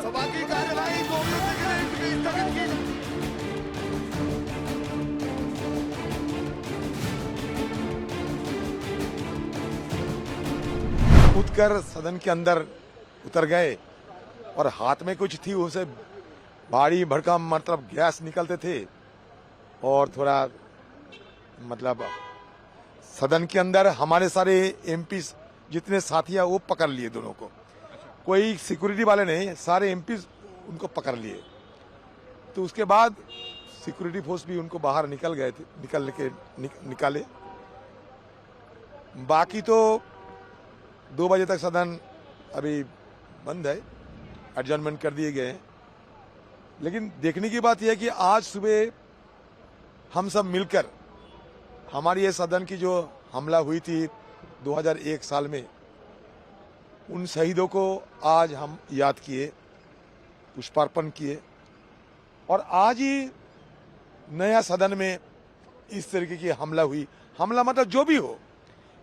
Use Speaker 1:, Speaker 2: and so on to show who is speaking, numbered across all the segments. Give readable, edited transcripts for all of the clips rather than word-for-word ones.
Speaker 1: सभा की कार्यवाही 2 मिनट के लिए स्थगित की। कूदकर सदन के अंदर उतर गए और हाथ में कुछ थी, उसे भारी भड़कम मतलब गैस निकलते थे और थोड़ा मतलब सदन के अंदर हमारे सारे एमपी जितने साथी हैं वो पकड़ लिए दोनों को। कोई सिक्योरिटी वाले नहीं, सारे एमपी उनको पकड़ लिए। तो उसके बाद सिक्योरिटी फोर्स भी उनको बाहर निकल गए थे, निकाले। बाकी तो 2 बजे तक सदन अभी बंद है, एडजर्नमेंट कर दिए गए हैं। लेकिन देखने की बात यह है कि आज सुबह हम सब मिलकर हमारी ये सदन की जो हमला हुई थी 2001 साल में, उन शहीदों को आज हम याद किए, पुष्पार्पण किए और आज ही नया सदन में इस तरीके की हमला हुई। हमला मतलब जो भी हो,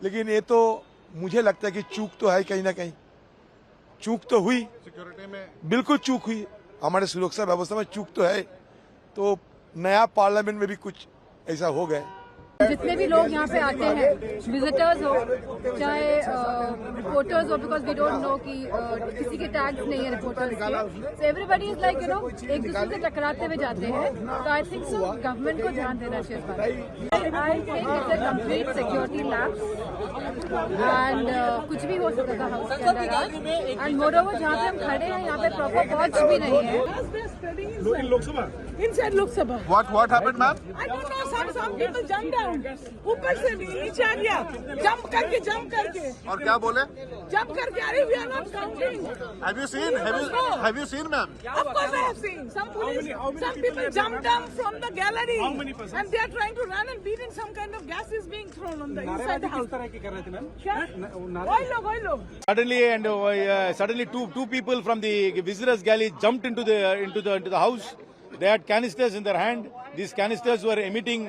Speaker 1: लेकिन ये तो मुझे लगता है कि चूक तो है, कहीं ना कहीं चूक तो हुई, सिक्योरिटी में बिल्कुल चूक हुई, हमारे सुरक्षा व्यवस्था में चूक तो है। तो नया पार्लियामेंट में भी कुछ ऐसा हो गया।
Speaker 2: जितने भी लोग यहाँ पे आते हैं, विजिटर्स हो चाहे रिपोर्टर्स हो, बिकॉज वी डोंट नो कि किसी के टैग्स नहीं है रिपोर्टर्स के, सो एवरीबॉडी इज लाइक एक दूसरे से टकराते हुए जाते हैं। तो आई थिंक सो गवर्नमेंट को ध्यान देना चाहिए इस बात। I think it's a complete security lapse and कुछ भी हो सकता था हाउस के अंदर। एंड मोरओवर जहाँ पे हम खड़े हैं यहाँ पे प्रॉपर वॉच भी नहीं है।
Speaker 3: Lok Sabha
Speaker 4: Inside Lok Sabha.
Speaker 1: What happened, ma'am?
Speaker 4: I don't know. Some people jump down. ऊपर से नीचे आ गया. Jump करके.
Speaker 1: और क्या बोले?
Speaker 4: Jump करके. अरे we are not counting.
Speaker 1: Have you seen, ma'am?
Speaker 4: Of course I have seen. Some people jump down from the gallery.
Speaker 3: How many persons?
Speaker 4: And they are trying to run and beat, and some kind of gas is being thrown on the inside the house. वही लोग.
Speaker 3: Suddenly two people from the visitors galley jumped into the house. They had canisters in their hand. These canisters were emitting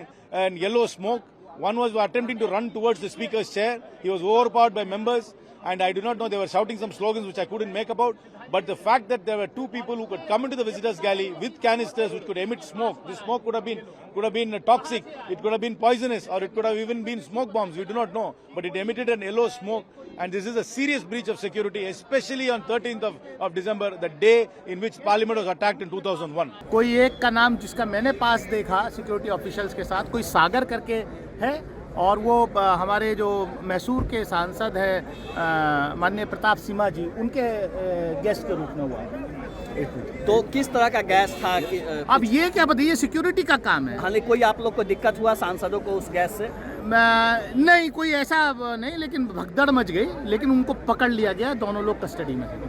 Speaker 3: yellow smoke. One was attempting to run towards the speaker's chair. He was overpowered by members, and I do not know, they were shouting some slogans which I couldn't make about. But the fact that there were 2 people who could come into the visitors galley with canisters which could emit smoke, this smoke could have been toxic, it could have been poisonous, or it could have even been smoke bombs, we do not know. But it emitted an yellow smoke, and this is a serious breach of security, especially on 13th of December, the day in which Parliament was attacked in 2001.
Speaker 5: कोई एक का नाम जिसका मैंने पास देखा security officials के साथ, कोई सागर करके है, और वो हमारे जो मैसूर के सांसद हैं माननीय प्रताप सिम्हा जी, उनके गेस्ट के रूप में हुआ।
Speaker 6: तो किस तरह का गैस था कि,
Speaker 5: अब ये क्या बताइए, सिक्योरिटी का काम है।
Speaker 6: हालांकि कोई आप लोग को दिक्कत हुआ सांसदों को उस गैस से?
Speaker 5: नहीं, कोई ऐसा नहीं, लेकिन भगदड़ मच गई, लेकिन उनको पकड़ लिया गया, दोनों लोग कस्टडी में हैं।